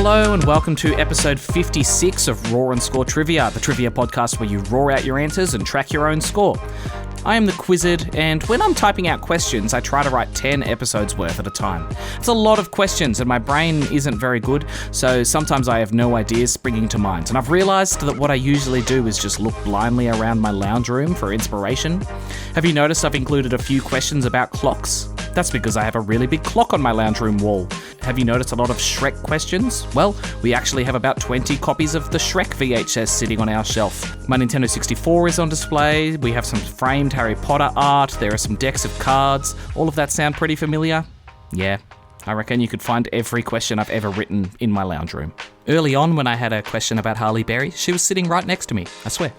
Hello and welcome to episode 56 of Roar and Score Trivia, the trivia podcast where you roar out your answers and track your own score. I am the Quizzard, and when I'm typing out questions, I try to write 10 episodes worth at a time. It's a lot of questions, and my brain isn't very good, so sometimes I have no ideas springing to mind. And I've realised that what I usually do is just look blindly around my lounge room for inspiration. Have you noticed I've included a few questions about clocks? That's because I have a really big clock on my lounge room wall. Have you noticed a lot of Shrek questions? Well, we actually have about 20 copies of the Shrek VHS sitting on our shelf. My Nintendo 64 is on display, we have some framed Harry Potter art, there are some decks of cards. All of that sound pretty familiar? Yeah, I reckon you could find every question I've ever written in my lounge room. Early on, when I had a question about Harley Berry, she was sitting right next to me, I swear.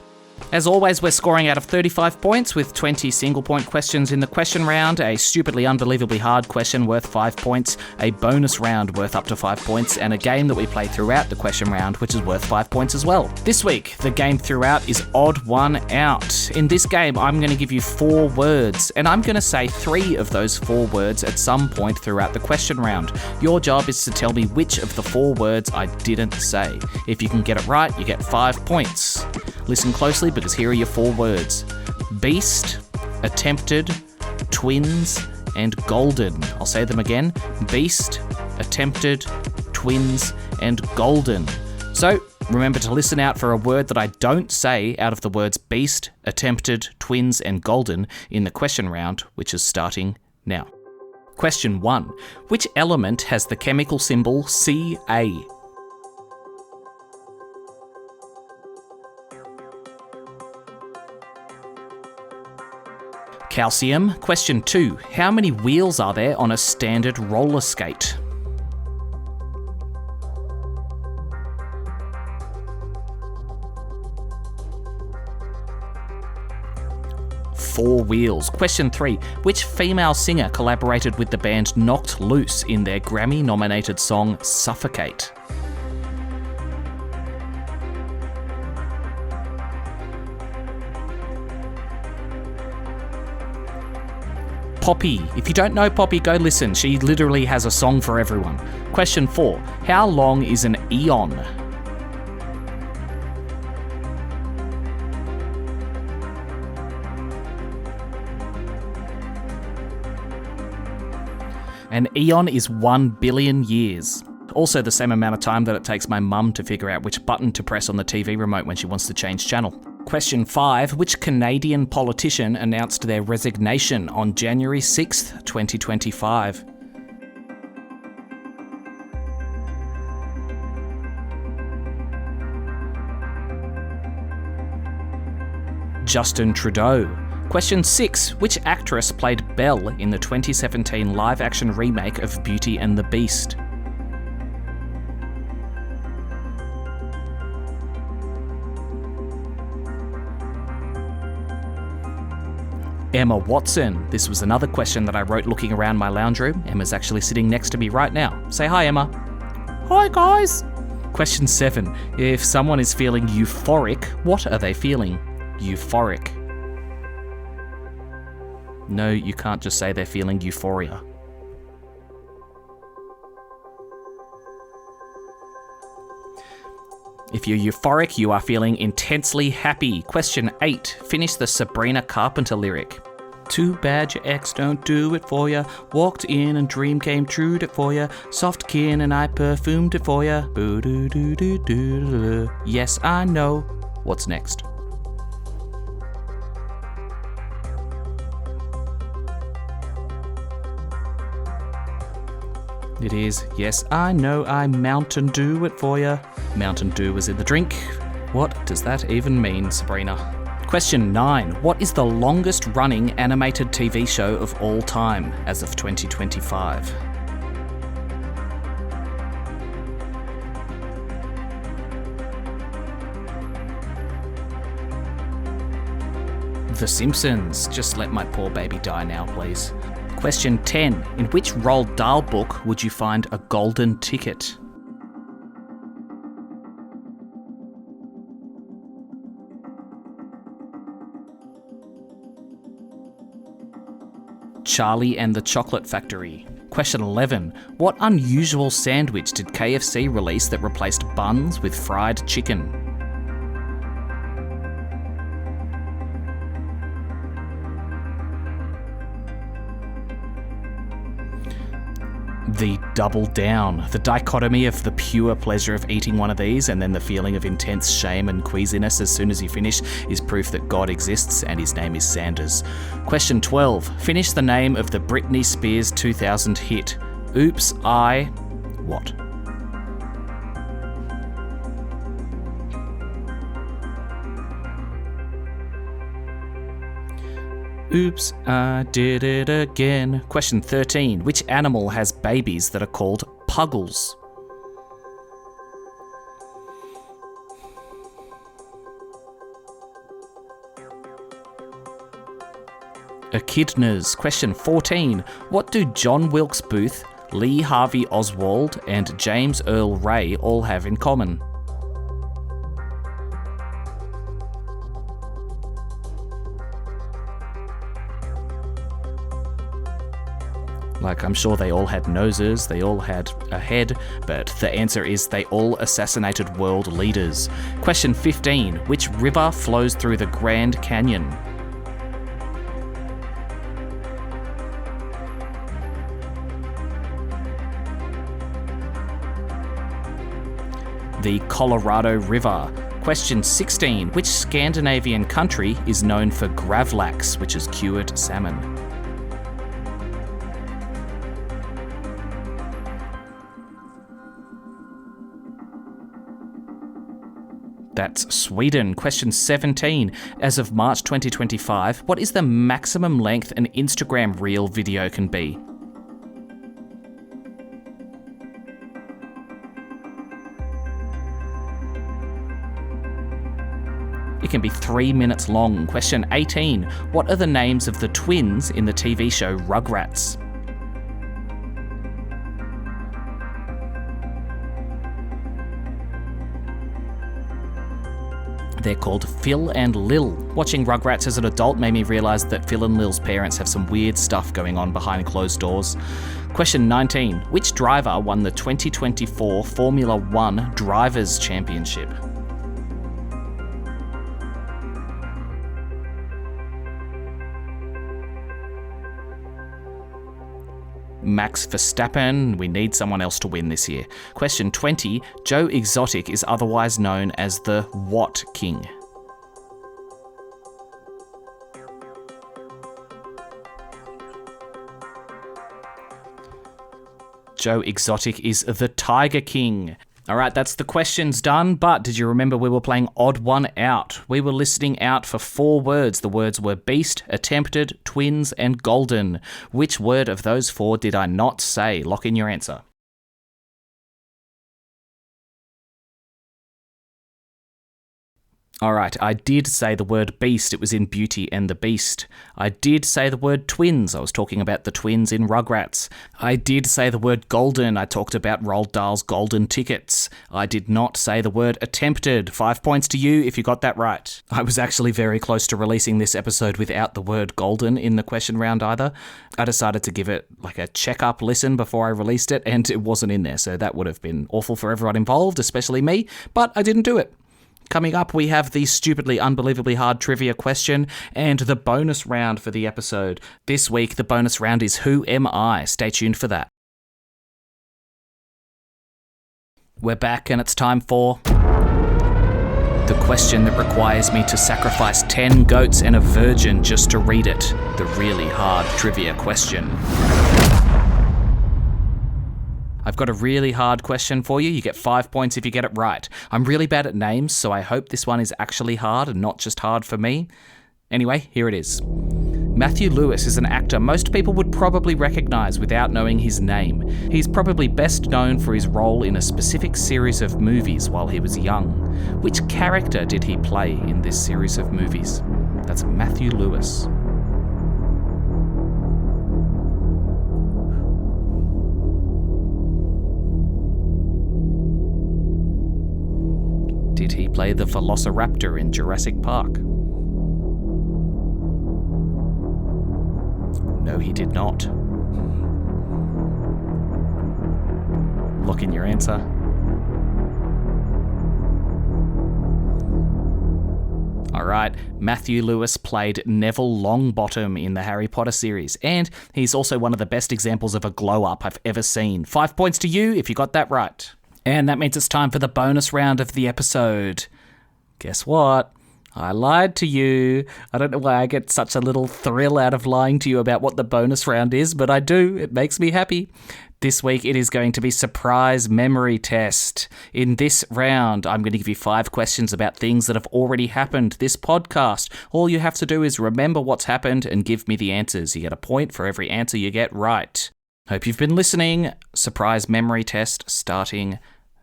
As always, we're scoring out of 35 points with 20 single-point questions in the question round, a stupidly unbelievably hard question worth 5 points, a bonus round worth up to 5 points, and a game that we play throughout the question round, which is worth 5 points as well. This week, the game throughout is Odd One Out. In this game, I'm going to give you 4 words, and I'm going to say 3 of those 4 words at some point throughout the question round. Your job is to tell me which of the 4 words I didn't say. If you can get it right, you get 5 points. Listen closely, because here are your 4 words. Beast, attempted, twins, and golden. I'll say them again. Beast, attempted, twins, and golden. So, remember to listen out for a word that I don't say out of the words beast, attempted, twins, and golden in the question round, which is starting now. Question 1. Which element has the chemical symbol Ca? Calcium. Question 2. How many wheels are there on a standard roller skate? Four wheels. Question 3. Which female singer collaborated with the band Knocked Loose in their Grammy-nominated song Suffocate? Poppy. If you don't know Poppy, go listen. She literally has a song for everyone. Question 4. How long is an eon? An eon is 1 billion years. Also the same amount of time that it takes my mum to figure out which button to press on the TV remote when she wants to change channel. Question 5. Which Canadian politician announced their resignation on January 6th, 2025? Justin Trudeau. Question 6. Which actress played Belle in the 2017 live-action remake of Beauty and the Beast? Emma Watson. This was another question that I wrote looking around my lounge room. Emma's actually sitting next to me right now. Say hi, Emma. Hi, guys. Question 7. If someone is feeling euphoric, what are they feeling? Euphoric. No, you can't just say they're feeling euphoria. If you're euphoric, you are feeling intensely happy. Question 8. Finish the Sabrina Carpenter lyric. Too bad your ex don't do it for ya. Walked in and dream came true for ya. Soft kin and I perfumed it for ya. Boo-doo-doo-doo-doo-doo. Yes, I know. What's next? It is, yes, I know, I Mountain Dew it for ya. Mountain Dew was in the drink. What does that even mean, Sabrina? Question 9. What is the longest running animated TV show of all time as of 2025? The Simpsons. Just let my poor baby die now, please. Question 10. In which Roald Dahl book would you find a golden ticket? Charlie and the Chocolate Factory. Question 11. What unusual sandwich did KFC release that replaced buns with fried chicken? The double down. The dichotomy of the pure pleasure of eating one of these and then the feeling of intense shame and queasiness as soon as you finish is proof that God exists and his name is Sanders. Question 12. Finish the name of the Britney Spears 2000 hit. Oops, I... what? Oops, I did it again. Question 13. Which animal has babies that are called puggles? Echidnas. Question 14. What do John Wilkes Booth, Lee Harvey Oswald, and James Earl Ray all have in common? Like, I'm sure they all had noses, they all had a head, but the answer is they all assassinated world leaders. Question 15. Which river flows through the Grand Canyon? The Colorado River. Question 16. Which Scandinavian country is known for gravlax, which is cured salmon? That's Sweden. Question 17. As of March 2025, what is the maximum length an Instagram reel video can be? It can be 3 minutes long. Question 18. What are the names of the twins in the TV show Rugrats? They're called Phil and Lil. Watching Rugrats as an adult made me realise that Phil and Lil's parents have some weird stuff going on behind closed doors. Question 19. Which driver won the 2024 Formula One Drivers' Championship? Max Verstappen. We need someone else to win this year. Question 20. Joe Exotic is otherwise known as the what king? Joe Exotic is the Tiger King. All right, that's the questions done, but did you remember we were playing Odd One Out? We were listening out for 4 words. The words were beast, attempted, twins, and golden. Which word of those 4 did I not say? Lock in your answer. All right, I did say the word beast. It was in Beauty and the Beast. I did say the word twins. I was talking about the twins in Rugrats. I did say the word golden. I talked about Roald Dahl's golden tickets. I did not say the word attempted. 5 points to you if you got that right. I was actually very close to releasing this episode without the word golden in the question round either. I decided to give it like a check-up listen before I released it, and it wasn't in there, so that would have been awful for everyone involved, especially me, but I didn't do it. Coming up, we have the stupidly, unbelievably hard trivia question and the bonus round for the episode. This week, the bonus round is Who Am I? Stay tuned for that. We're back and it's time for the question that requires me to sacrifice 10 goats and a virgin just to read it. The really hard trivia question. I've got a really hard question for you. You get 5 points if you get it right. I'm really bad at names, so I hope this one is actually hard and not just hard for me. Anyway, here it is. Matthew Lewis is an actor most people would probably recognise without knowing his name. He's probably best known for his role in a specific series of movies while he was young. Which character did he play in this series of movies? That's Matthew Lewis. Did he play the Velociraptor in Jurassic Park? No, he did not. Lock in your answer. Alright, Matthew Lewis played Neville Longbottom in the Harry Potter series, and he's also one of the best examples of a glow-up I've ever seen. 5 points to you if you got that right. And that means it's time for the bonus round of the episode. Guess what? I lied to you. I don't know why I get such a little thrill out of lying to you about what the bonus round is, but I do. It makes me happy. This week it is going to be surprise memory test. In this round, I'm going to give you 5 questions about things that have already happened this podcast. All you have to do is remember what's happened and give me the answers. You get a point for every answer you get right. Hope you've been listening. Surprise memory test starting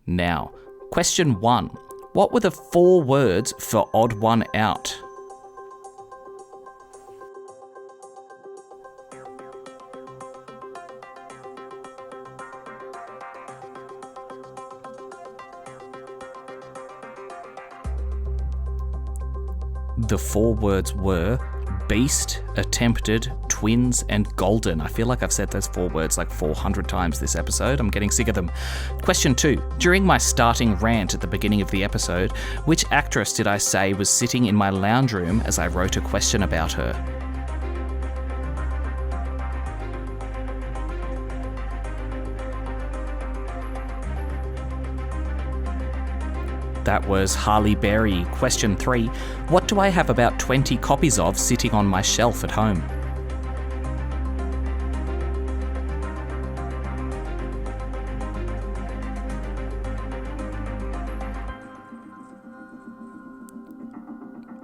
now. Question 1. What were the 4 words for odd one out? The 4 words were beast, attempted, twins, and golden. I feel like I've said those 4 words like 400 times this episode. I'm getting sick of them. Question 2. During my starting rant at the beginning of the episode, which actress did I say was sitting in my lounge room as I wrote a question about her? That was Halle Berry. Question 3. What do I have about 20 copies of sitting on my shelf at home?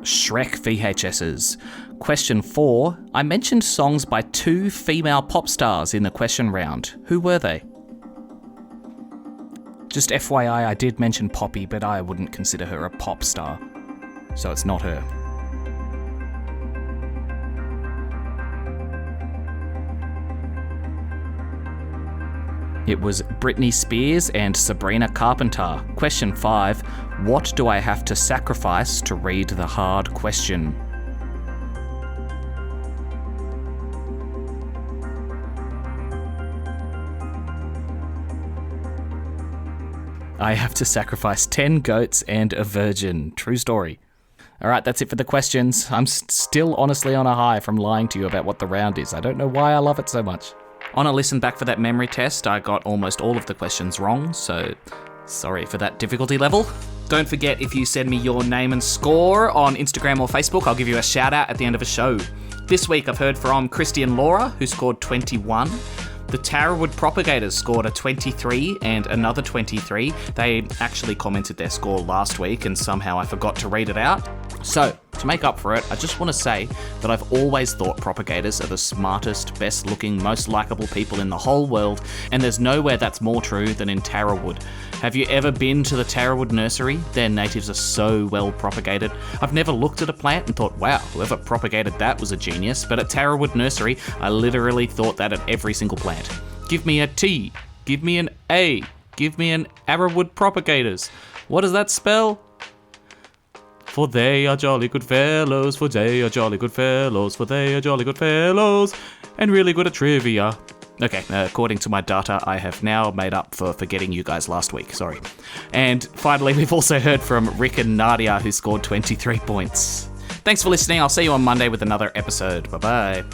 Shrek VHSs. Question 4. I mentioned songs by 2 female pop stars in the question round. Who were they? Just FYI, I did mention Poppy, but I wouldn't consider her a pop star. So it's not her. It was Britney Spears and Sabrina Carpenter. Question 5. What do I have to sacrifice to read the hard question? I have to sacrifice 10 goats and a virgin. True story. All right, that's it for the questions. I'm still honestly on a high from lying to you about what the round is. I don't know why I love it so much. On a listen back for that memory test, I got almost all of the questions wrong, so sorry for that difficulty level. Don't forget, if you send me your name and score on Instagram or Facebook, I'll give you a shout out at the end of a show. This week I've heard from Christian Laura, who scored 21. The Tarrawood Propagators scored a 23 and another 23. They actually commented their score last week and somehow I forgot to read it out. So, to make up for it, I just want to say that I've always thought propagators are the smartest, best looking, most likeable people in the whole world, and there's nowhere that's more true than in Tarrawood. Have you ever been to the Tarrawood nursery? Their natives are so well propagated. I've never looked at a plant and thought, wow, whoever propagated that was a genius, but at Tarrawood nursery, I literally thought that at every single plant. Give me a T, give me an A, give me an Arrowwood propagators. What does that spell? For they are jolly good fellows, for they are jolly good fellows, for they are jolly good fellows, and really good at trivia. Okay, according to my data, I have now made up for forgetting you guys last week, sorry. And finally, we've also heard from Rick and Nadia, who scored 23 points. Thanks for listening, I'll see you on Monday with another episode. Bye-bye.